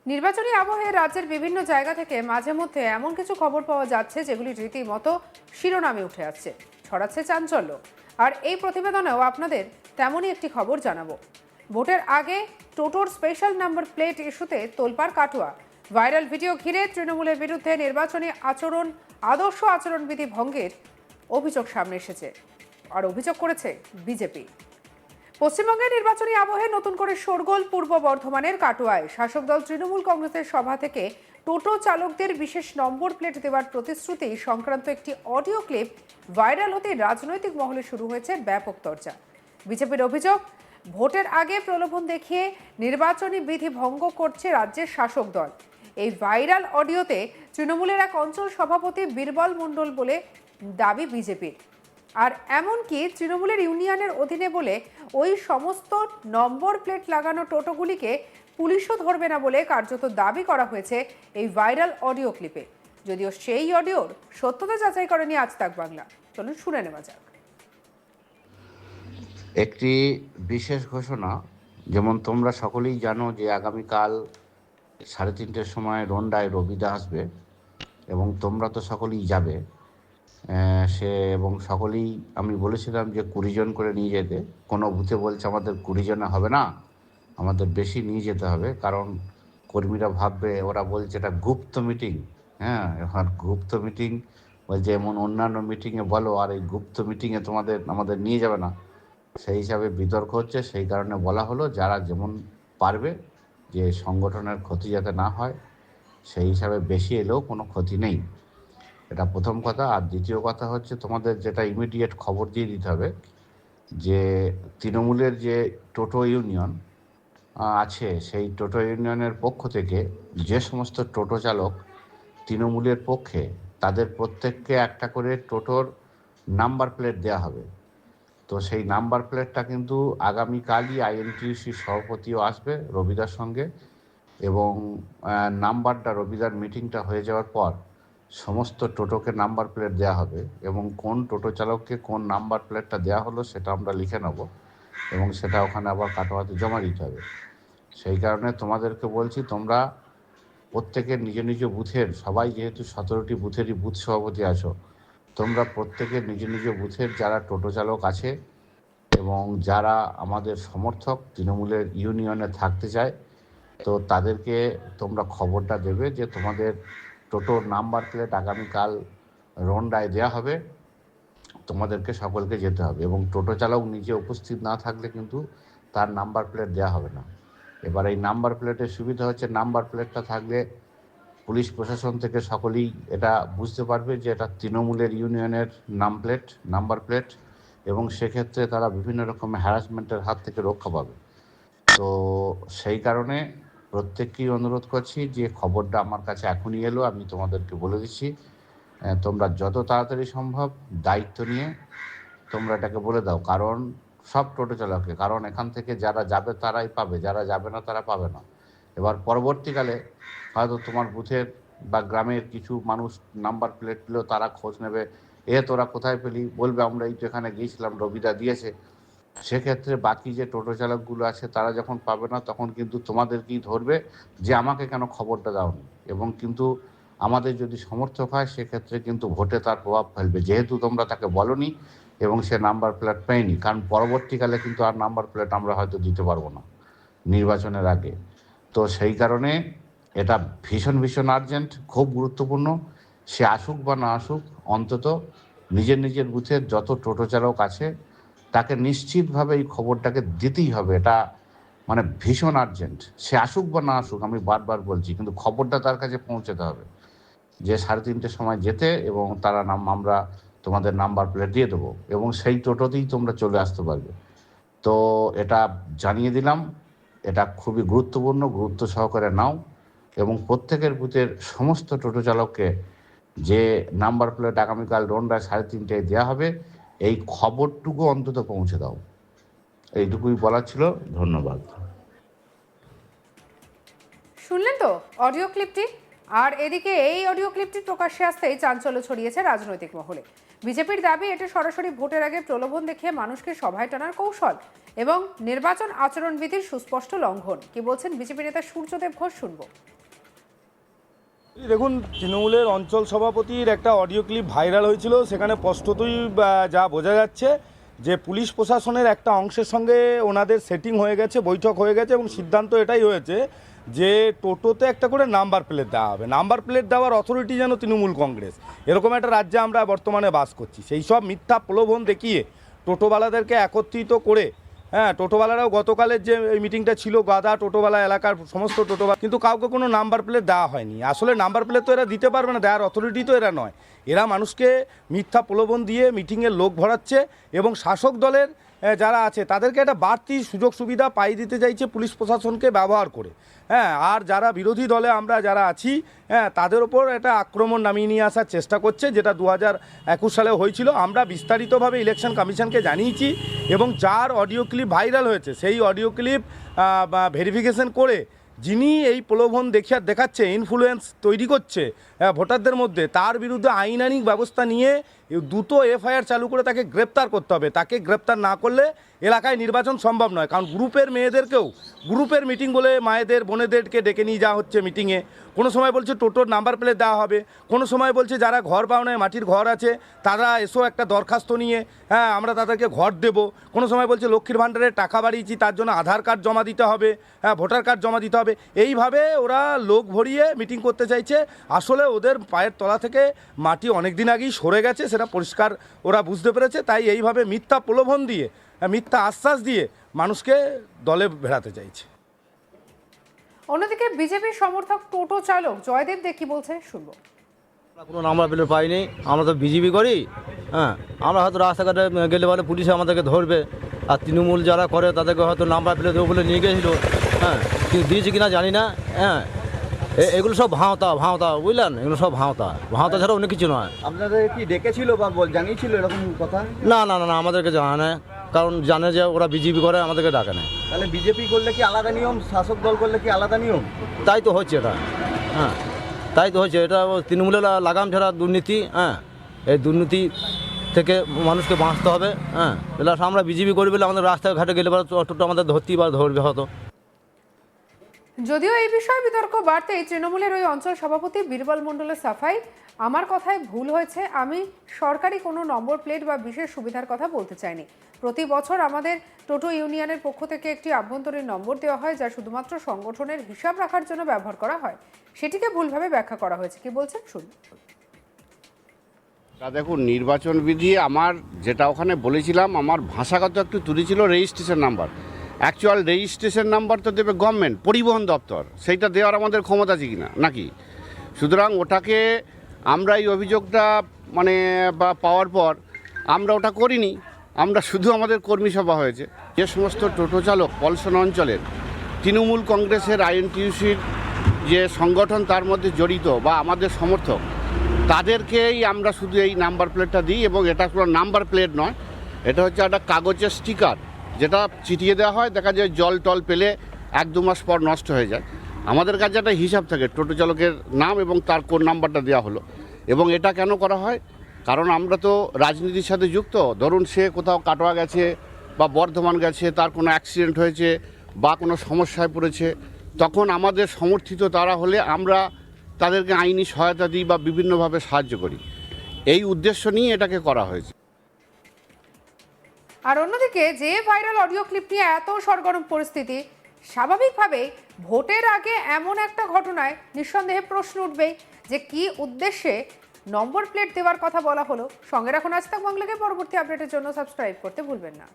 নির্বাচনী আবহে রাজ্যের বিভিন্ন জায়গা থেকে মাঝে মধ্যে এমন কিছু খবর পাওয়া যাচ্ছে যেগুলি রীতিমতো শিরোনামে উঠে আসছে, ছড়াচ্ছে চাঞ্চল্য। আর এই প্রতিবেদনেও আপনাদের তেমনই একটি খবর জানাবো। ভোটের আগে টোটোর স্পেশাল নাম্বার প্লেট ইস্যুতে তোলপাড় কাটোয়া। ভাইরাল ভিডিও ঘিরে তৃণমূলের বিরুদ্ধে নির্বাচনী আদর্শ আচরণবিধি ভঙ্গের অভিযোগ সামনে এসেছে, আর অভিযোগ করেছে বিজেপি। পশ্চিমবঙ্গের নির্বাচনী আবহে নতুন করে শোরগোল পূর্ব বর্ধমানের কাটোয়ায়। শাসক দল তৃণমূল কংগ্রেসের সভা থেকে টোটো চালকদের বিশেষ নম্বর প্লেট দেওয়ার প্রতিশ্রুতি সংক্রান্ত একটি অডিও ক্লিপ ভাইরাল হতে রাজনৈতিক মহলে শুরু হয়েছে ব্যাপক চর্চা। বিজেপির অভিযোগ, ভোটের আগে প্রলোভন দেখিয়ে নির্বাচনী বিধি ভঙ্গ করছে রাজ্যের শাসক দল। এই ভাইরাল অডিওতে তৃণমূলের এক অঞ্চল সভাপতি বীরবল মণ্ডল বলে দাবি বিজেপির। আর এমনকি তৃণমূলের ইউনিয়নের অধীনে বলে ওই সমস্ত নম্বর প্লেট লাগানো টোটোগুলিকে পুলিশও ধরবে না বলে কার্যত দাবি করা হয়েছে এই ভাইরাল অডিও ক্লিপে। যদিও সেই অডিওর সত্যতা যাচাই করেনি আজ তাক বাংলা। চলুন শুনে নেওয়া যাক। একটি বিশেষ ঘোষণা, যেমন তোমরা সকলেই জানো যে আগামীকাল 3:30টার সময় রন্ডায় রবিদা আসবে এবং তোমরা তো সকলেই যাবে। এবং সকলেই আমি বলেছিলাম যে 20 জন করে নিয়ে যেতে। কোনো বুথে বলছে আমাদের 20 জনে হবে না, আমাদের বেশি নিয়ে যেতে হবে, কারণ কর্মীরা ভাববে, ওরা বলছে এটা গুপ্ত মিটিং। এখন গুপ্ত মিটিং বলছে এমন অন্যান্য মিটিংয়ে বলো, আর এই গুপ্ত মিটিংয়ে আমাদের নিয়ে যাবে না। সেই হিসাবে বিতর্ক হচ্ছে। সেই কারণে বলা হলো যারা যেমন পারবে, যে সংগঠনের ক্ষতি যাতে না হয় সেই হিসাবে বেশি এলেও কোনো ক্ষতি নেই। এটা প্রথম কথা। আর দ্বিতীয় কথা হচ্ছে, তোমাদের যেটা ইমিডিয়েট খবর দিয়ে দিতে হবে যে তৃণমূলের যে টোটো ইউনিয়ন আছে, সেই টোটো ইউনিয়নের পক্ষ থেকে যে সমস্ত টোটো চালক তৃণমূলের পক্ষে, তাদের প্রত্যেককে একটা করে টোটোর নাম্বার প্লেট দেওয়া হবে। তো সেই নাম্বার প্লেটটা কিন্তু আগামীকালই আইএনটিইউসির সভাপতিও আসবে রবিদার সঙ্গে, এবং নাম্বারটা রবিদার মিটিংটা হয়ে যাওয়ার পর সমস্ত টোটোকে নাম্বার প্লেট দেওয়া হবে, এবং কোন টোটো চালককে কোন নাম্বার প্লেটটা দেওয়া হলো সেটা আমরা লিখে নেব, এবং সেটা ওখানে আবার কাটোয়াতে জমা দিতে হবে। সেই কারণে তোমাদেরকে বলছি, তোমরা প্রত্যেকের নিজ নিজ বুথের, সবাই যেহেতু 17টি বুথেরই বুথ সভাপতি আছো, তোমরা প্রত্যেকের নিজ নিজ বুথের যারা টোটো চালক আছে এবং যারা আমাদের সমর্থক তৃণমূলের ইউনিয়নে থাকতে চায়, তো তাদেরকে তোমরা খবরটা দেবে যে তোমাদের টোটোর নাম্বার প্লেট আগামীকাল রন্ডায় দেওয়া হবে, তোমাদেরকে সকলকে যেতে হবে। এবং টোটো চালক নিজে উপস্থিত না থাকলে কিন্তু তার নাম্বার প্লেট দেওয়া হবে না। এবার এই নাম্বার প্লেটের সুবিধা হচ্ছে, নাম্বার প্লেটটা থাকলে পুলিশ প্রশাসন থেকে সকলেই এটা বুঝতে পারবে যে এটা তৃণমূলের ইউনিয়নের নাম্বার প্লেট, এবং সেক্ষেত্রে তারা বিভিন্ন রকম হ্যারাসমেন্টের হাত থেকে রক্ষা পাবে। তো সেই কারণে প্রত্যেককেই অনুরোধ করছি যে খবরটা আমার কাছে এখনই এলো, আমি তোমাদেরকে বলে দিচ্ছি, তোমরা যত তাড়াতাড়ি সম্ভব দায়িত্ব নিয়ে তোমরা এটাকে বলে দাও, কারণ সব টোটো চালককে, কারণ এখান থেকে যারা যাবে তারাই পাবে, যারা যাবে না তারা পাবে না। এবার পরবর্তীকালে হয়তো তোমার বুথের বা গ্রামের কিছু মানুষ নাম্বার প্লেট পেলেও তারা খোঁজ নেবে, তোরা কোথায় পেলি, বলবে আমরা এই তো এখানে গিয়েছিলাম, রবিদা দিয়েছে। সেক্ষেত্রে বাকি যে টোটো চালকগুলো আছে তারা যখন পাবে না, তখন কিন্তু তোমাদেরকেই ধরবে যে আমাকে কেন খবরটা দাওনি, এবং কিন্তু আমাদের যদি সমর্থক হয় সেক্ষেত্রে কিন্তু ভোটে তার প্রভাব ফেলবে, যেহেতু তোমরা তাকে বলনি এবং সে নাম্বার প্লেট পায়নি। কারণ পরবর্তীকালে কিন্তু আর নাম্বার প্লেট আমরা হয়তো দিতে পারবো না নির্বাচনের আগে। তো সেই কারণে এটা ভীষণ ভীষণ আর্জেন্ট, খুব গুরুত্বপূর্ণ। সে আসুক বা না আসুক, অন্তত নিজের নিজের বুথের যত টোটো চালক আছে তাকে নিশ্চিতভাবে এই খবরটাকে দিতেই হবে। এটা মানে ভীষণ আর্জেন্ট। সে আসুক বা না আসুক, আমি বারবার বলছি, কিন্তু খবরটা তার কাছে পৌঁছাতে হবে যে 3:30টার সময় যেতে, এবং আমরা তোমাদের নাম্বার প্লেট দিয়ে দেবো, এবং সেই টোটোতেই তোমরা চলে আসতে পারবে। তো এটা জানিয়ে দিলাম, এটা খুবই গুরুত্বপূর্ণ, গুরুত্ব সহকারে নাও, এবং প্রত্যেকের বুথের সমস্ত টোটো চালককে যে নাম্বার প্লেট আগামীকাল রন্ডায় 3:30টায় দেওয়া হবে, এই খবরটুকু অন্তত পৌঁছে দাও। এইটুকুই বলার ছিল। ধন্যবাদ। শুনলেন তো অডিও ক্লিপটি। আর এদিকে এই অডিও ক্লিপটি প্রকাশ্যে আসতেই চাঞ্চল্য ছড়িয়েছে রাজনৈতিক মহলে। বিজেপির দাবি, এটা সরাসরি ভোটের আগে প্রলোভন দেখিয়ে মানুষকে সভায় টানার কৌশল এবং নির্বাচন আচরণবিধির সুস্পষ্ট লঙ্ঘন। কি বলছেন বিজেপি নেতা সূর্যদেব ঘোষ, শুনবো। দেখুন, তৃণমূলের অঞ্চল সভাপতির একটা অডিও ক্লিপ ভাইরাল হয়েছিল। সেখানে স্পষ্টতই যা বোঝা যাচ্ছে যে পুলিশ প্রশাসনের একটা অংশের সঙ্গে ওনাদের সেটিং হয়ে গেছে, বৈঠক হয়ে গেছে এবং সিদ্ধান্ত এটাই হয়েছে যে টোটোতে একটা করে নাম্বার প্লেট দেওয়া হবে। নাম্বার প্লেট দেওয়ার অথরিটি যেন তৃণমূল কংগ্রেস। এরকম একটা রাজ্যে আমরা বর্তমানে বাস করছি। সেই সব মিথ্যা প্রলোভন দেখিয়ে টোটোওয়ালাদেরকে একত্রিত করে, হ্যাঁ, টোটোওয়ালারাও গতকালের যে এই মিটিংটা ছিল, গাদা টোটোওয়ালা এলাকার সমস্ত টোটোওয়ালা, কিন্তু কাউকে কোনো নাম্বার প্লেট দেওয়া হয়নি। আসলে নাম্বার প্লেট তো এরা দিতে পারবে না, দেওয়ার অথরিটি তো এরা নয়। এরা মানুষকে মিথ্যা প্রলোভন দিয়ে মিটিংয়ের লোক ভরাচ্ছে এবং শাসক দলের যারা আছে তাদেরকে একটা বাড়তি সুযোগ সুবিধা পাই দিতে চাইছে পুলিশ প্রশাসনকে ব্যবহার করে। হ্যাঁ, আর যারা বিরোধী দলে আমরা যারা আছি, হ্যাঁ, তাদের ওপর একটা আক্রমণ নামিয়ে নিয়ে আসার চেষ্টা করছে, যেটা 2021 সালে হয়েছিল। আমরা বিস্তারিতভাবে ইলেকশন কমিশনকে জানিয়েছি এবং যার অডিও ক্লিপ ভাইরাল হয়েছে সেই অডিও ক্লিপ ভেরিফিকেশন করে যিনি এই প্রলোভন দেখাচ্ছে, ইনফ্লুয়েন্স তৈরি করছে ভোটারদের মধ্যে, তার বিরুদ্ধে আইনানিক ব্যবস্থা নিয়ে দ্রুত এফআইআর চালু করে তাকে গ্রেপ্তার করতে হবে। তাকে গ্রেপ্তার না করলে এলাকায় নির্বাচন সম্ভব নয়। কারণ গ্রুপের মেয়েদেরকেও গ্রুপের মিটিং বলে মায়েদের বোনেদেরকে ডেকে নিয়ে যাওয়া হচ্ছে মিটিংয়ে। কোনো সময় বলছে টোটোর নাম্বার প্লেট দেওয়া হবে, কোনো সময় বলছে যারা ঘর পাওনায় মাটির ঘর আছে তারা এসো একটা দরখাস্ত নিয়ে, হ্যাঁ, আমরা তাদেরকে ঘর দেব। কোনো সময় বলছে লক্ষ্মীর ভাণ্ডারের টাকা বাড়িয়েছি, তার জন্য আধার কার্ড জমা দিতে হবে, হ্যাঁ, ভোটার কার্ড জমা দিতে হবে। এইভাবে ওরা লোক ভরিয়ে মিটিং করতে চাইছে। আসলে ওদের পায়ের তলা থেকে মাটি অনেক দিন আগেই সরে গেছে, সেটা পরিষ্কার ওরা বুঝতে পেরেছে। তাই এইভাবে মিথ্যা প্রলোভন দিয়ে, মিথ্যা আশ্বাস দিয়ে মানুষকে দলে ভেড়াতে চাইছে। অন্যদিকে বিজেপির সমর্থক টোটো চালক জয়দেব দে কি বলছে শুনবো। আমরা কোনো নাম্বার প্লেট পাইনি, আমরা তো বিজেপি করি। হ্যাঁ, আমরা হয়তো রাস্তাঘাটে গেলে বলে পুলিশে আমাদেরকে ধরবে, আর তৃণমূল যারা করে তাদেরকে হয়তো নাম্বার প্লেট দেবো বলে নিয়ে গেছিলো। হ্যাঁ, কিন্তু দিয়েছে কিনা জানি না। হ্যাঁ, এগুলো সব ভাঁওতা বুঝলেন, এগুলো সব ভাঁওতা ছাড়া অন্য কিছু নয়। আপনাদের কি ডেকেছিল বা জানিয়েছিল এরকম কথা? না, আমাদেরকে জানা নেই, কারণ জানে যে ওরা বিজেপি করে, আমাদেরকে ডাকে না। তাহলে বিজেপি করলে কি আলাদা নিয়ম, শাসক দল করলে কি আলাদা নিয়ম? তাই তো হচ্ছে এটা। হ্যাঁ, তাই তো হচ্ছে এটা। তৃণমূলের লাগাম ছাড়া দুর্নীতি। হ্যাঁ, এই দুর্নীতি থেকে মানুষকে বাঁচতে হবে। হ্যাঁ, প্লাস আমরা বিজেপি করি বলে আমাদের রাস্তাঘাটে গেলে টোটো আমাদের ধরবে হয়তো। যদিও এই বিষয়ে বিতর্ক বাড়তেই তৃণমূলের ওই অঞ্চল সভাপতি বীরবল মণ্ডলের সাফাই, আমার কথায় ভুল হয়েছে, আমি সরকারি কোনো নম্বর প্লেট বা বিশেষ সুবিধার কথা বলতে চাইনি। প্রতি বছর আমাদের টোটো ইউনিয়নের পক্ষ থেকে একটি আভ্যন্তরীণ নম্বর দেওয়া হয়, যা শুধুমাত্র সংগঠনের হিসাব রাখার জন্য ব্যবহার করা হয়। সেটিকে ভুলভাবে ব্যাখ্যা করা হয়েছে। কি বলছেন শুনুন। দেখুন, নির্বাচন বিধি আমার যেটা ওখানে বলেছিলাম, আমার ভাষাগত একটু ত্রুটি ছিল। Registration number, actual registration number তো দেবে গভর্নমেন্ট, পরিবহন দপ্তর, সেইটা দেওয়ার আমাদের ক্ষমতা আছে কিনা নাকি। সুতরাং ওটাকে আমরা এই অভিযোগটা বা পাওয়ার পর আমরা ওটা করিনি। আমরা শুধু আমাদের কর্মী সভা হয়েছে। যে সমস্ত টোটো চালক পলসন অঞ্চলের তৃণমূল কংগ্রেসের আইএনটিইউসির যে সংগঠন তার মধ্যে জড়িত বা আমাদের সমর্থক, তাদেরকেই আমরা শুধু এই নাম্বার প্লেটটা দিই। এবং এটা কোনো নাম্বার প্লেট নয়, এটা হচ্ছে একটা কাগজের স্টিকার, যেটা চিটিয়ে দেওয়া হয়। দেখা যায় জল টল পেলে 1-2 মাস পর নষ্ট হয়ে যায়। আমাদের কাছে একটা হিসাব থাকে টোটো চালকের নাম এবং তার কোন নাম্বারটা দেওয়া হলো। এবং এটা কেন করা হয়, কারণ আমরা তো রাজনীতির সাথে যুক্ত। ধরুন সে কোথাও কাটোয়া গেছে বা বর্ধমান গেছে, তার কোনো অ্যাক্সিডেন্ট হয়েছে বা কোনো সমস্যায় পড়েছে, তখন আমাদের সমর্থিত তারা হলে আমরা তাদেরকে আইনি সহায়তা দিই বা বিভিন্নভাবে সাহায্য করি। এই উদ্দেশ্য নিয়ে এটাকে করা হয়েছে। আর অন্যদিকে যে ভাইরাল অডিও ক্লিপ নিয়ে এত সরগরম পরিস্থিতি, স্বাভাবিকভাবেই ভোটের আগে এমন একটা ঘটনায় নিঃসন্দেহে প্রশ্ন উঠবেই যে কি উদ্দেশ্যে নম্বর প্লেট দেওয়ার কথা বলা হলো। সঙ্গে রাখুন আজ তাক বাংলাকে। পরবর্তী আপডেটের জন্য সাবস্ক্রাইব করতে ভুলবেন না।